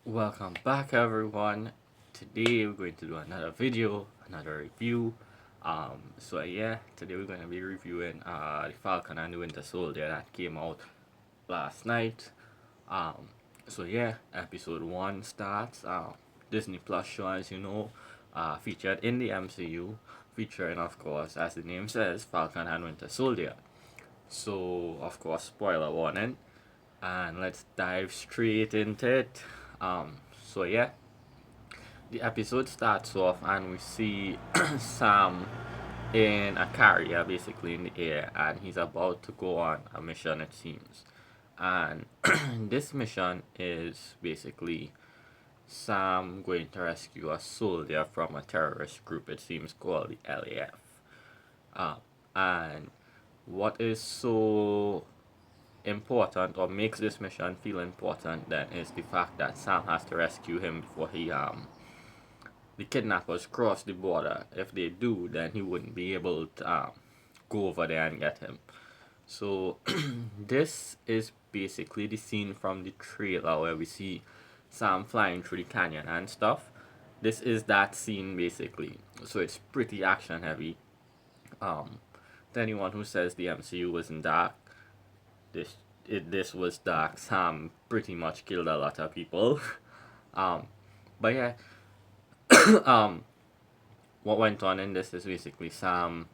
Welcome back, everyone. Today we're going to do another video, another review. Today we're going to be reviewing the Falcon and the Winter Soldier that came out last night. Episode 1 starts. Disney Plus show, as you know, featured in the MCU, featuring, of course, as the name says, Falcon and Winter Soldier. So, of course, spoiler warning, and let's dive straight into it. Um, so yeah, the episode starts off and we see Sam in a carrier, basically in the air, and he's about to go on a mission, it seems. And this mission is basically Sam going to rescue a soldier from a terrorist group, it seems, called the LAF. And what is so important or makes this mission feel important then is the fact that Sam has to rescue him before the kidnappers cross the border. If they do, then he wouldn't be able to go over there and get him. So this is basically the scene from the trailer where we see Sam flying through the canyon and stuff. This is that scene basically. So it's pretty action heavy. To anyone who says the MCU wasn't dark, this was dark. Sam pretty much killed a lot of people. um, but yeah, what went on in this is basically Sam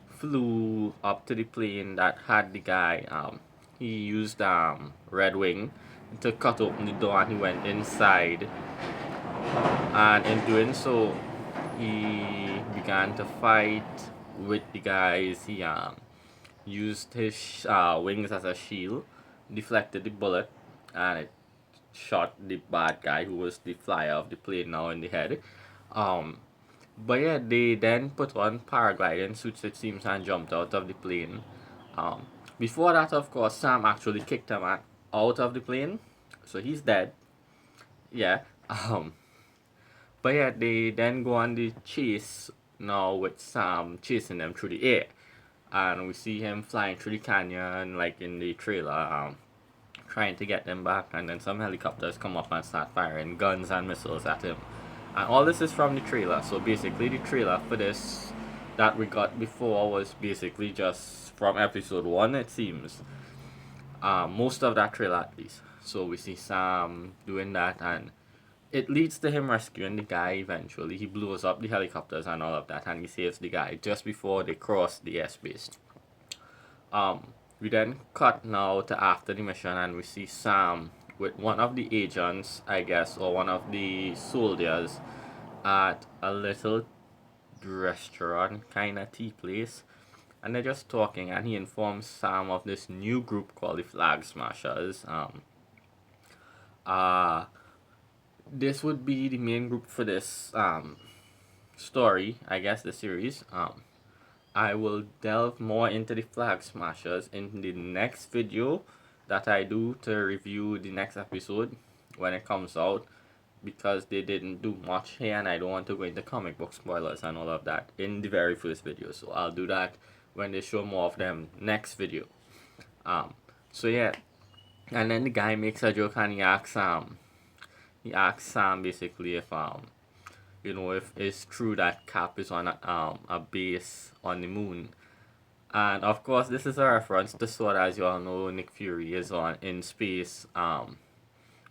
flew up to the plane that had the guy. He used Red Wing to cut open the door and he went inside. And in doing so, he began to fight with the guys. He used his wings as a shield, deflected the bullet, and it shot the bad guy who was the flyer of the plane now in the head. Um, but yeah, they then put on paragliding suits, it seems, and jumped out of the plane. Um, Before that, of course, Sam actually kicked him out of the plane, so he's dead. Yeah. Um, but yeah, they then go on the chase now with Sam chasing them through the air. And we see him flying through the canyon, like in the trailer, trying to get them back. And then some helicopters come up and start firing guns and missiles at him. And all this is from the trailer. So basically, the trailer for this that we got before was basically just from episode 1, it seems. Most of that trailer, at least. So we see Sam doing that, and it leads to him rescuing the guy eventually. He blows up the helicopters and all of that, and he saves the guy just before they cross the airspace. We then cut now to after the mission, and we see Sam with one of the agents, I guess, or one of the soldiers at a little restaurant kind of tea place, and they're just talking, and he informs Sam of this new group called the Flag Smashers. Uh, this would be the main group for this story, I guess, the series. I will delve more into the Flag Smashers in the next video that I do to review the next episode when it comes out, because they didn't do much here and I don't want to go into comic book spoilers and all of that in the very first video. So I'll do that when they show more of them next video. Um, so yeah, and then the guy makes a joke and he asks Sam basically if if it's true that Cap is on a base on the moon. And of course, this is a reference to Sword, as you all know. Nick Fury is on in space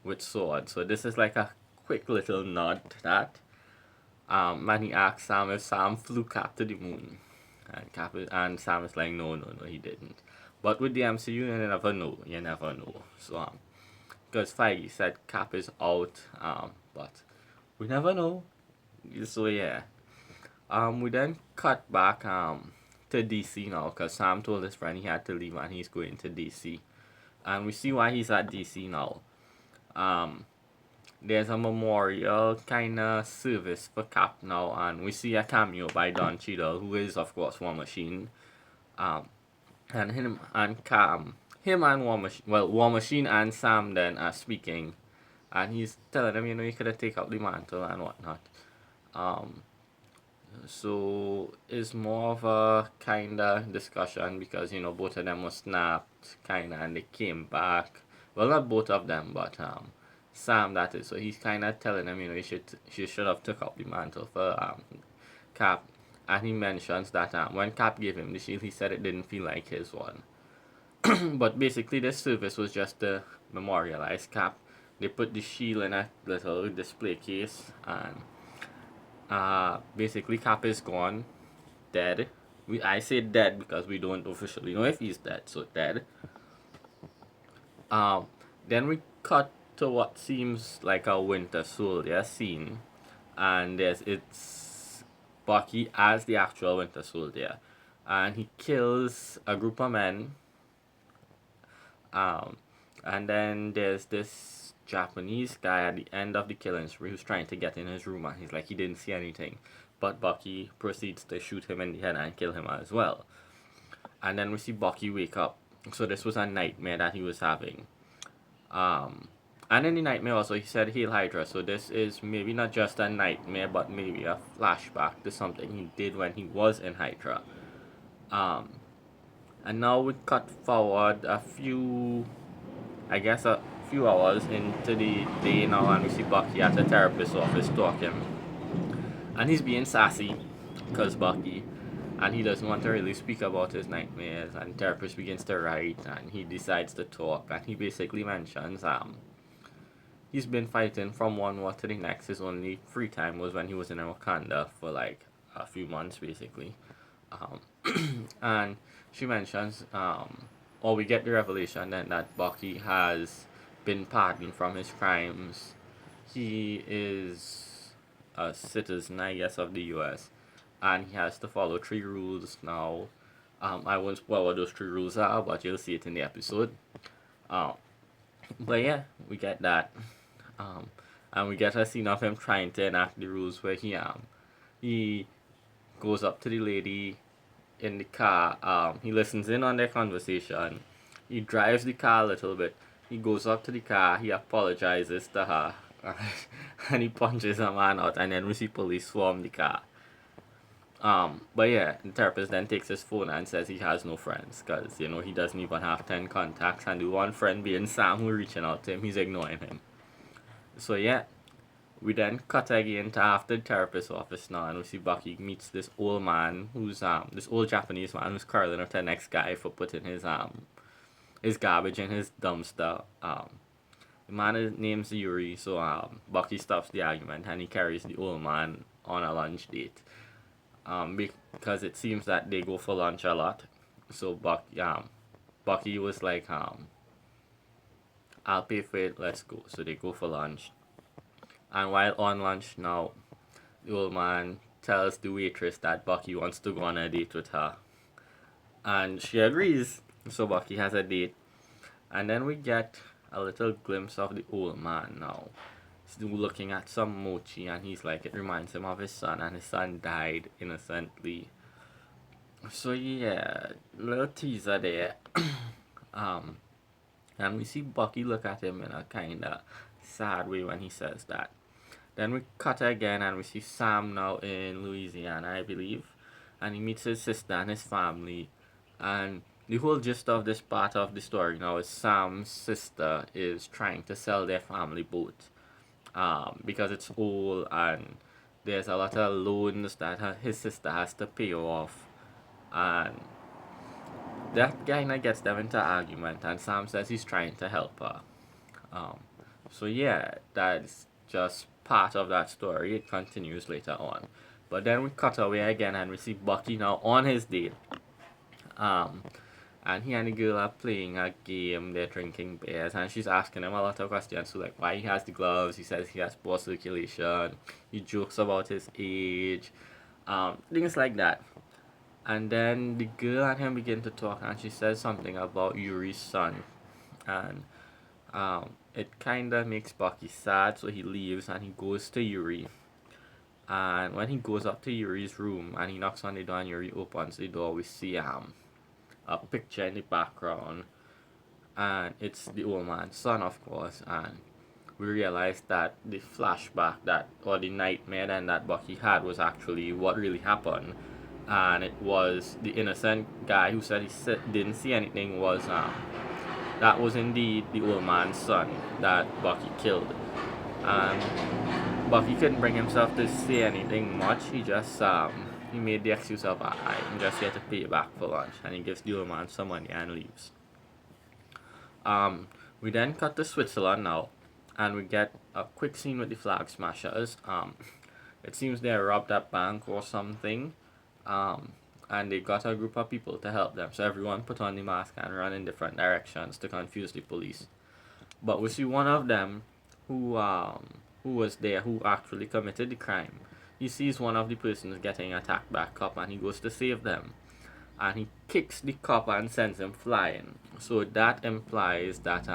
with Sword, so this is like a quick little nod to that. And he asks Sam if Sam flew Cap to the moon, and Sam is like, no, no, no, he didn't. But with the MCU, you never know. You never know. So because Feige said Cap is out, but we never know. So yeah, we then cut back to DC now, because Sam told his friend he had to leave and he's going to DC, and we see why he's at DC now. There's a memorial kind of service for Cap now, and we see a cameo by Don Cheadle, who is of course War Machine. And him and War Machine and Sam then are speaking, and he's telling them, you could have take up the mantle and whatnot. So it's more of a kind of discussion, because both of them were snapped kind of and they came back. Well, not both of them, but Sam, that is. So he's kind of telling him, you should have took up the mantle for Cap. And he mentions that when Cap gave him the shield, he said it didn't feel like his one. But basically, this service was just to memorialize Cap. They put the shield in a little display case, and basically Cap is gone, dead. I say dead because we don't officially know if he's dead, so dead. Um, then we cut to what seems like a Winter Soldier scene, and it's Bucky as the actual Winter Soldier, and he kills a group of men. Um, and then there's this Japanese guy at the end of the killing spree who's trying to get in his room, and he's like he didn't see anything, but Bucky proceeds to shoot him in the head and kill him as well. And then we see Bucky wake up. So this was a nightmare that he was having. Um, and in the nightmare also he said Hail Hydra. So this is maybe not just a nightmare, but maybe a flashback to something he did when he was in Hydra. Um, and now we cut forward a few hours into the day now, and we see Bucky at a therapist's office talking. And he's being sassy, because Bucky, and he doesn't want to really speak about his nightmares, and the therapist begins to write, and he decides to talk, and he basically mentions he's been fighting from one war to the next. His only free time was when he was in Wakanda for like a few months, basically. And she mentions, or we get the revelation then that Bucky has been pardoned from his crimes. He is a citizen, I guess, of the U.S., and he has to follow 3 rules now. I won't spoil what those 3 rules are, but you'll see it in the episode. But yeah, we get that. And we get a scene of him trying to enact the rules where he goes up to the lady in the car. He listens in on their conversation. He drives the car a little bit. He goes up to the car. He apologizes to her. And he punches a man out, and then we see police swarm the car. But yeah, the therapist then takes his phone and says he has no friends because, he doesn't even have 10 contacts, and the one friend being Sam who reaching out to him, he's ignoring him. So yeah, we then cut again to after the therapist's office now, and we see Bucky meets this old man who's, this old Japanese man who's quarreling with the next guy for putting his garbage in his dumpster. The man name's Yuri, so Bucky stops the argument and he carries the old man on a lunch date. Because it seems that they go for lunch a lot. So Bucky was like, I'll pay for it, let's go. So they go for lunch. And while on lunch now, the old man tells the waitress that Bucky wants to go on a date with her. And she agrees. So Bucky has a date. And then we get a little glimpse of the old man now. He's looking at some mochi, and he's like, it reminds him of his son, and his son died innocently. So yeah, little teaser there. And we see Bucky look at him in a kind of sad way when he says that. Then we cut again, and we see Sam now in Louisiana, I believe, and he meets his sister and his family. And the whole gist of this part of the story now is Sam's sister is trying to sell their family boat, because it's old and there's a lot of loans that his sister has to pay off, and that kind of gets them into argument, and Sam says he's trying to help her. So yeah, that's just part of that story. It continues later on. But then we cut away again, and we see Bucky now on his date. And he and the girl are playing a game, they're drinking beers, and she's asking him a lot of questions. So like, why he has the gloves, he says he has poor circulation, he jokes about his age, things like that. And then the girl and him begin to talk, and she says something about Yuri's son. And it kind of makes Bucky sad, so he leaves and he goes to Yuri. And when he goes up to Yuri's room and he knocks on the door and Yuri opens the door, we see a picture in the background, and it's the old man's son, of course. And we realize that the flashback or the nightmare then that Bucky had was actually what really happened, and it was the innocent guy who said he didn't see anything was that was indeed the old man's son that Bucky killed. Bucky couldn't bring himself to say anything much. He made the excuse of I'm just here to pay you back for lunch, and he gives the old man some money and leaves. We then cut to Switzerland now, and we get a quick scene with the flag smashers. It seems they robbed a bank or something, and they got a group of people to help them. So everyone put on the mask and run in different directions to confuse the police. But we see one of them who was there, who actually committed the crime. He sees one of the persons getting attacked by a cop, and he goes to save them, and he kicks the cop and sends him flying. So that implies that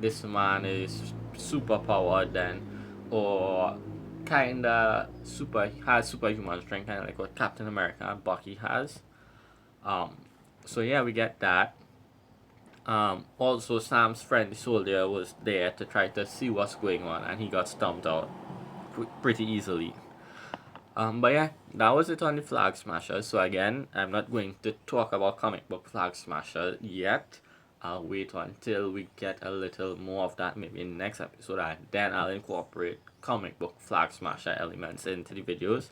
this man is super powered then, or kinda has superhuman strength, kinda like what Captain America and Bucky has. Um, so yeah, we get that. Also, Sam's friend, the soldier, was there to try to see what's going on, and he got stumped out pretty easily. But yeah, that was it on the Flag Smasher. So again, I'm not going to talk about comic book Flag Smasher yet. I'll wait until we get a little more of that, maybe in the next episode, and then I'll incorporate comic book Flag Smasher elements into the videos.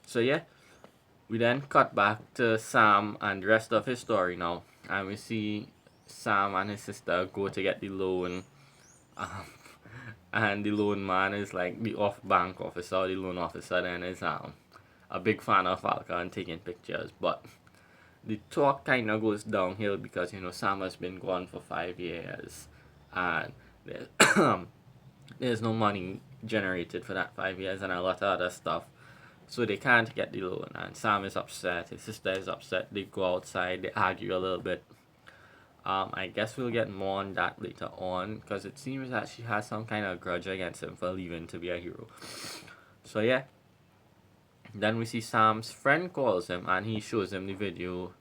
So yeah, we then cut back to Sam and the rest of his story now, and we see Sam and his sister go to get the loan. And the loan man is like the off bank officer, the loan officer, then is a big fan of Falcon taking pictures. But the talk kind of goes downhill because Sam has been gone for 5 years, and there's, there's no money generated for that 5 years and a lot of other stuff. So they can't get the loan, and Sam is upset. His sister is upset. They go outside. They argue a little bit. I guess we'll get more on that later on, because it seems that she has some kind of grudge against him for leaving to be a hero. So yeah, then we see Sam's friend calls him, and he shows him the video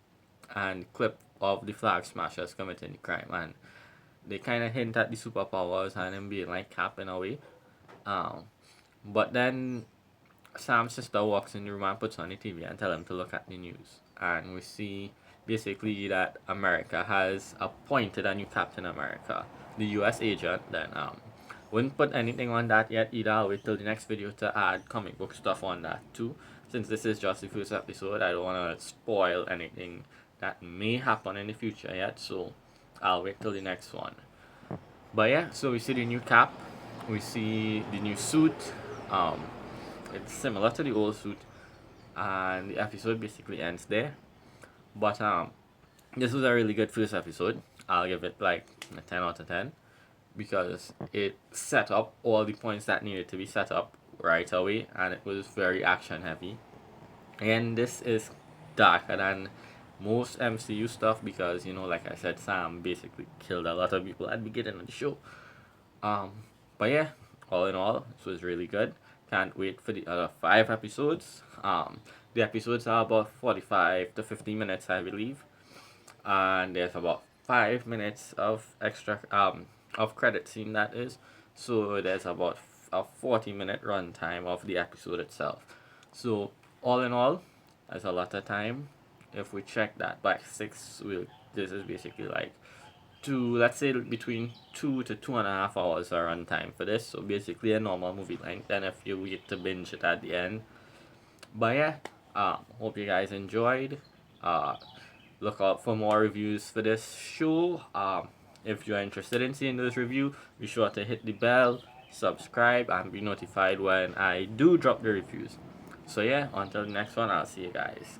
and clip of the Flag Smashers committing the crime, and they kind of hint at the superpowers and him being like Cap in a way. But then Sam's sister walks in the room and puts on the TV and tell him to look at the news, and we see basically that America has appointed a new Captain America, the US agent. Then wouldn't put anything on that yet either. I'll wait till the next video to add comic book stuff on that too. Since this is just the first episode, I don't want to spoil anything that may happen in the future yet, so I'll wait till the next one. But yeah, so we see the new cap, we see the new suit. It's similar to the old suit, and the episode basically ends there. But this was a really good first episode. I'll give it like a 10 out of 10, because it set up all the points that needed to be set up right away, and it was very action heavy. And this is darker than most MCU stuff because, like I said, Sam basically killed a lot of people at the beginning of the show. But yeah, all in all, this was really good. Can't wait for the other 5 episodes. The episodes are about 45 to 50 minutes, I believe, and there's about 5 minutes of extra of credit scene, that is. So there's about a 40-minute runtime of the episode itself. So all in all, that's a lot of time. If we check that by 6, this is basically like let's say between 2 to 2.5 hours of runtime for this. So basically a normal movie length. And if you get to binge it at the end. But yeah, hope you guys enjoyed. Look out for more reviews for this show. If you're interested in seeing those reviews, be sure to hit the bell, subscribe, and be notified when I do drop the reviews. So yeah, until the next one, I'll see you guys.